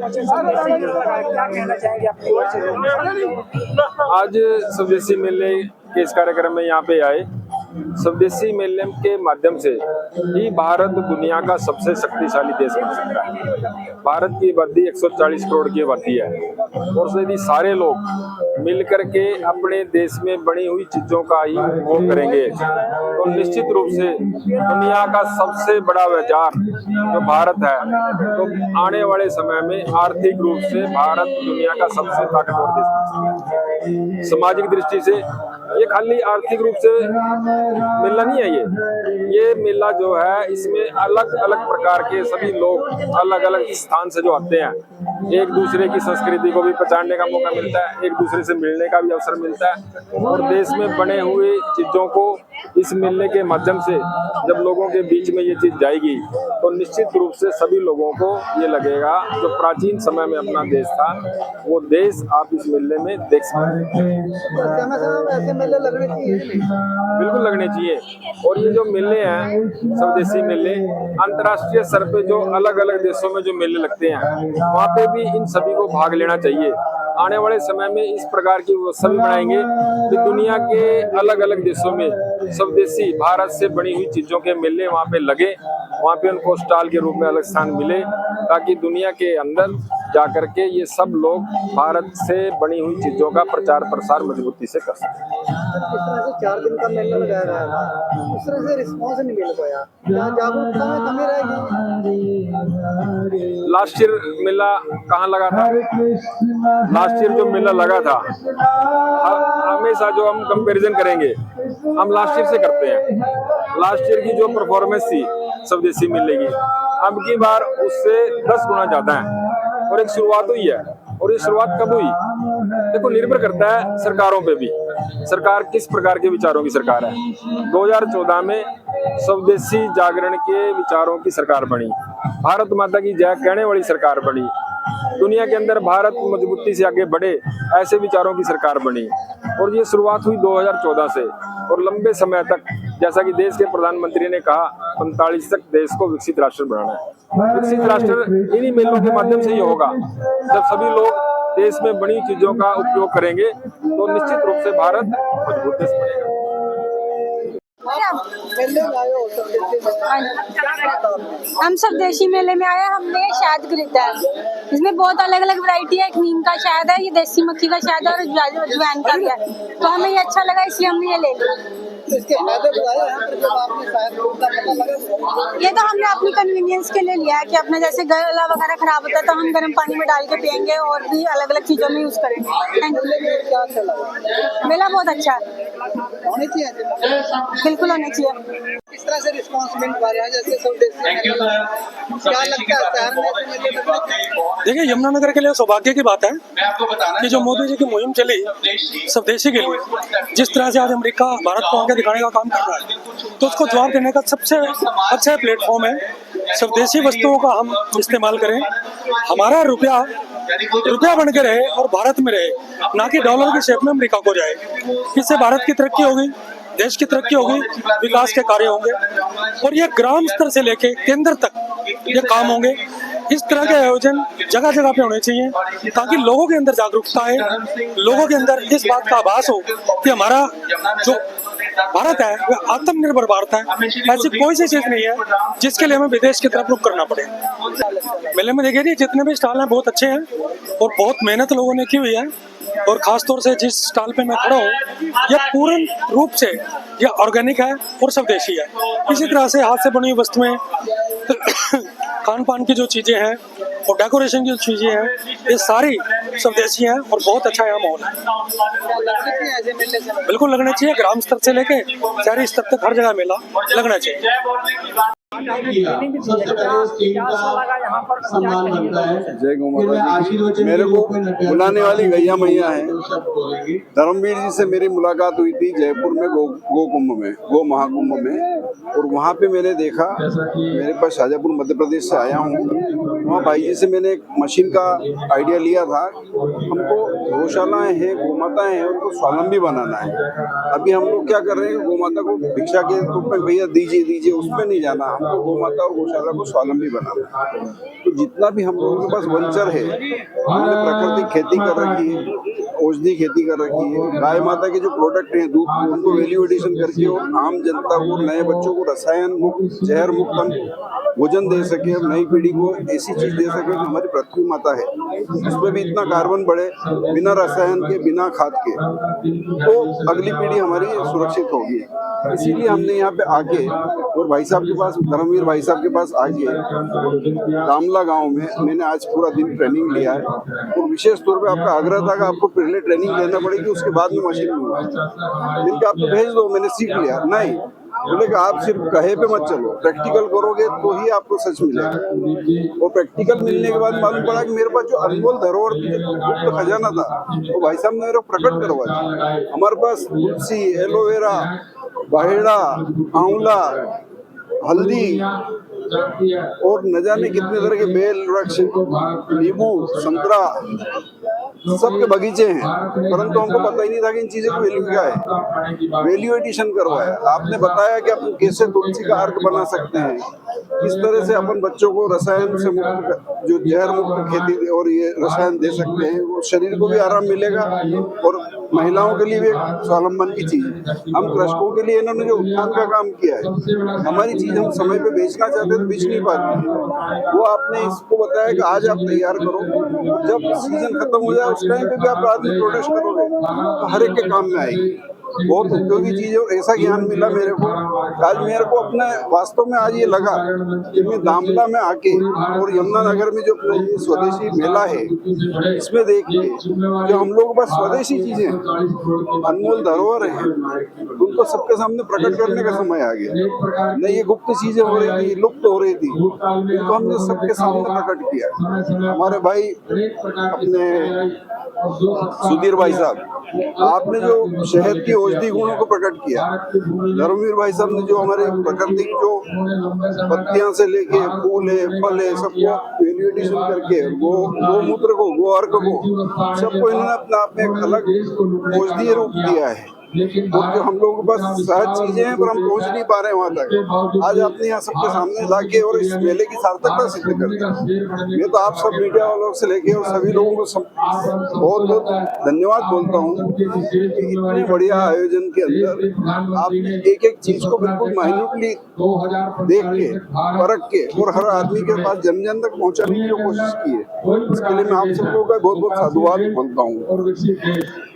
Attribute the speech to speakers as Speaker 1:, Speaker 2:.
Speaker 1: क्या कहना चाहेंगे अपनी ओर से?
Speaker 2: आज स्वदेशी मेले के इस कार्यक्रम में यहाँ पे आए। स्वदेशी मेले के माध्यम से ही भारत दुनिया का सबसे शक्तिशाली देश बन सकता है। भारत की आबादी 140 करोड़ की आबादी है और यदि सारे लोग मिलकर के अपने देश में बनी हुई चीजों का ही उपयोग करेंगे तो निश्चित रूप से दुनिया का सबसे बड़ा बाजार जो भारत है, तो आने वाले समय में आर्थिक रूप से भारत दुनिया का सबसे ताकतवर देश बन सकता है। सामाजिक दृष्टि से ये खाली आर्थिक रूप से मेला नहीं है। ये मेला जो है इसमें अलग अलग प्रकार के सभी लोग अलग अलग स्थान से जो आते हैं, एक दूसरे की संस्कृति को भी पहचानने का मौका मिलता है, एक दूसरे से मिलने का भी अवसर मिलता है और देश में बने हुए चीजों को इस मेले के माध्यम से जब लोगों के बीच में ये चीज जाएगी तो निश्चित रूप से सभी लोगों को ये लगेगा जो प्राचीन समय में अपना देश था वो देश आप इस मेले में देख सकते हैं।
Speaker 1: ऐसे मेले लगने चाहिए,
Speaker 2: बिल्कुल लगने चाहिए। और ये जो मेले हैं स्वदेशी मेले, अंतर्राष्ट्रीय स्तर पे जो अलग अलग देशों में जो मेले लगते हैं वहाँ पे भी इन सभी को भाग लेना चाहिए। आने वाले समय में इस प्रकार की व्यवस्था भी बनाएंगे कि दुनिया के अलग अलग देशों में स्वदेशी भारत से बनी हुई चीजों के मेले वहाँ पे लगे, वहाँ पे उनको स्टॉल के रूप में अलग स्थान मिले ताकि दुनिया के अंदर जाकर के ये सब लोग भारत से बनी हुई चीजों का प्रचार प्रसार मजबूती से कर सकें।
Speaker 1: इस तरह से 4 दिन का मेला लगाया गया था, उस तरह से रिस्पॉन्स नहीं मिल पाया, क्या जागरूकता में कमी रहेगी?
Speaker 2: लास्ट ईयर मेला कहाँ लगा था? लास्ट ईयर जो मेला लगा था, हमेशा जो हम कंपैरिजन करेंगे हम लास्ट ईयर से करते हैं। लास्ट ईयर की जो परफॉर्मेंस थी स्वदेशी मेले की, अब की बार उससे 10 गुना ज्यादा है और एक शुरुआत हुई है। और ये शुरुआत कब हुई? देखो, निर्भर करता है सरकारों पे भी, सरकार किस प्रकार के विचारों की सरकार है। 2014 में स्वदेशी जागरण के विचारों की सरकार बनी, भारत माता की जय कहने वाली सरकार बनी, दुनिया के अंदर भारत मजबूती से आगे बढ़े ऐसे विचारों की सरकार बनी। और ये शुरुआत हुई 2014 से और लंबे समय तक, जैसा कि देश के प्रधानमंत्री ने कहा, 45 तक देश को विकसित राष्ट्र बनाना है। विकसित राष्ट्र इन्हीं मेलों के माध्यम से ही होगा। जब सभी लोग देश में बनी चीजों का उपयोग करेंगे तो निश्चित रूप से भारत मजबूत देश बनेगा।
Speaker 3: हम स्वदेशी मेले में आए, हमने शहद खरीदा है। इसमें बहुत अलग अलग वैरायटी है। एक नीम का शहद है, ये देसी मक्खी का शहद है और अजवाइन का भी है। तो हमें ये अच्छा लगा इसलिए हमने ये ले लिया।
Speaker 1: इसके फायदे बताए यहाँ पर जब आपने शायद का पता लगा?
Speaker 3: ये तो हमने अपनी कन्वीनियंस के लिए लिया है कि अपने जैसे गला वगैरह खराब होता है तो हम गर्म पानी में डाल के पियेंगे और भी अलग अलग चीजों में यूज करेंगे।
Speaker 1: क्या अच्छा लगा?
Speaker 3: मेला बहुत अच्छा है,
Speaker 1: होनी चाहिए,
Speaker 3: बिल्कुल होना चाहिए।
Speaker 1: इस तरह से रिस्पॉन्स मिल पा रहा है जैसे स्वदेशी मेला, क्या लगता है शहर में ऐसे मेले लगने चाहिए?
Speaker 4: देखिए, यमुनानगर के लिए सौभाग्य की बात है कि जो मोदी जी की मुहिम चली स्वदेशी के लिए, जिस तरह से आज अमेरिका भारत को आगे दिखाने का काम कर रहा है, तो उसको जवाब देने का सबसे अच्छा प्लेटफॉर्म है। स्वदेशी वस्तुओं का हम इस्तेमाल करें, हमारा रुपया बन के रहे और भारत में रहे, ना कि डॉलर की शेप में अमेरिका को जाए। इससे भारत की तरक्की होगी, देश की तरक्की होगी, विकास के कार्य होंगे और ये ग्राम स्तर से लेके केंद्र तक ये काम होंगे। इस तरह के आयोजन जगह जगह पे होने चाहिए ताकि लोगों के अंदर जागरूकता है, लोगों के अंदर इस बात का आभास हो कि हमारा जो भारत है वह आत्मनिर्भर भारत है। ऐसी कोई सी चीज नहीं है जिसके लिए हमें विदेश की तरफ रुख करना पड़े। मेले में देखिए, जितने भी स्टॉल हैं बहुत अच्छे हैं और बहुत मेहनत लोगों ने की हुई है। और खास तौर से जिस स्टॉल पे मैं खड़ा हूँ, यह पूर्ण रूप से यह ऑर्गेनिक है और स्वदेशी है। इसी तरह से हाथ से बनी हुई वस्तुएं, खान पान की जो चीजें हैं और डेकोरेशन की जो चीजें हैं, ये सारी स्वदेशी हैं और बहुत अच्छा यहाँ माहौल है। बिल्कुल लगना चाहिए, ग्राम स्तर से लेके शहरी स्तर तक हर जगह मेला लगना चाहिए।
Speaker 5: सम्मान बनता है।
Speaker 6: जय गौ माता जी। मेरे को बुलाने वाली गैया मैया है। धर्मवीर जी से मेरी मुलाकात हुई थी जयपुर में गो कुंभ में, गो महाकुंभ में, और वहाँ पे मैंने देखा, मेरे पास शाजापुर मध्य प्रदेश से आया हूँ, वहाँ भाई जी से मैंने एक मशीन का आइडिया लिया था। हमको गौशालाएं हैं, गोमाताएं हैं, उनको स्वावलंबी बनाना है। अभी हम लोग क्या कर रहे हैं, गोमाता को भिक्षा के रूप में भैया दीजिए दीजिए, उस पर नहीं जाना। को गौ माता और गौशाला को स्वावलंबी बनाना है। तो जितना भी हम लोगों के पास वंचर है, हमने प्राकृतिक खेती कर रखी है, औषधि खेती कर रखी है, गाय माता के जो प्रोडक्ट हैं दूध, उनको वैल्यू एडिशन करके और आम जनता को, नए बच्चों को रसायन मुक्त, जहर मुक्त हम भोजन दे सके, हम नई पीढ़ी को ऐसी चीज दे सके जो हमारी पृथ्वी माता है, उसमें भी इतना कार्बन बढ़े, बिना रसायन के, बिना खाद के, तो अगली पीढ़ी हमारी सुरक्षित होगी। इसीलिए हमने यहाँ पे आके और भाई साहब के पास, धर्मवीर भाई साहब के पास आके दामला गांव में मैंने आज पूरा दिन ट्रेनिंग लिया है। और विशेष तौर पे आपका आग्रह था कि आपको पहले ट्रेनिंग लेना पड़ेगी, उसके बाद में मशीन लूंगा। मैंने आपको भेज दो, मैंने सीख लिया। नहीं, बोले कि आप सिर्फ कहे पे मत चलो, प्रैक्टिकल करोगे तो ही आपको सच मिलेगा। और प्रैक्टिकल मिलने के बाद मालूम पड़ा कि मेरे पास जो अनमोल धरोहर थी, जो गुप्त खजाना था, वो भाई साहब ने मेरे को प्रकट करवा दिया। हमारे पास तुलसी, एलोवेरा, बाहेड़ा, आंवला, हल्दी और न जाने कितने तरह के बेल वृक्ष, नींबू, संतरा, सबके बगीचे हैं, परंतु हमको पता ही नहीं था कि इन चीजों की वैल्यू क्या है। वैल्यू एडिशन करवाया, आपने बताया कि अपन कैसे तुलसी का अर्क बना सकते हैं, किस तरह से अपन बच्चों को रसायन से मुक्त, जो जहर मुक्त खेती और ये रसायन दे सकते हैं, वो शरीर को भी आराम मिलेगा और महिलाओं के लिए भी एक स्वावलंबन की चीज है। हम कृषकों के लिए इन्होंने जो उत्थान का काम किया है, हमारी चीज हम समय पे बेचना चाहते हैं तो बेच नहीं पाते, वो आपने इसको बताया कि आज आप तैयार करो, जब सीजन खत्म हो जाए उस टाइम पे भी आप रात में प्रोडक्ट करोगे तो हर एक के काम में आएगी। बहुत उपयोगी चीज है और ऐसा ज्ञान मिला मेरे को। आज मेरे को अपने वास्तव में आज ये लगा कि मैं दामला में आके और यमुनानगर में जो अपना ये स्वदेशी मेला है, इसमें देख के जो हम लोगों के पास स्वदेशी चीजें, अनमोल धरोहर है, उनको सबके सामने प्रकट करने का समय आ गया। नहीं, ये गुप्त चीजें हो रही थी, लुप्त हो रही थी, उनको हमने सबके सामने प्रकट किया। हमारे भाई अपने सुधीर भाई साहब, आपने जो शहद की औषधि गुणों को प्रकट किया, धर्मवीर भाई साहब ने जो हमारे प्राकृतिक जो पत्तियां से लेके फूल है, फल है, सबको वैल्यू एडिशन करके गोमूत्र को, गो अर्क को, सबको इन्होंने अपने आप में एक अलग औषधीय रूप दिया है। और जो हम लोगों के पास सहज चीजें हैं पर हम पहुंच नहीं पा रहे हैं वहां तक, आज आपने यहाँ सबके सामने लाके और इस मेले की सार्थकता सिद्ध कर दी। मैं तो आप सब मीडिया वालों से लेके और सभी लोगों को बहुत बहुत धन्यवाद बोलता हूँ कि इतने बढ़िया आयोजन के अंदर आपने एक एक चीज को बिल्कुल माइन्यूटली देख के, परख के और हर आदमी के पास जन जन तक पहुँचाने की जो कोशिश की है, इसके लिए मैं आप सब लोगों का बहुत बहुत साधुवाद बोलता हूँ।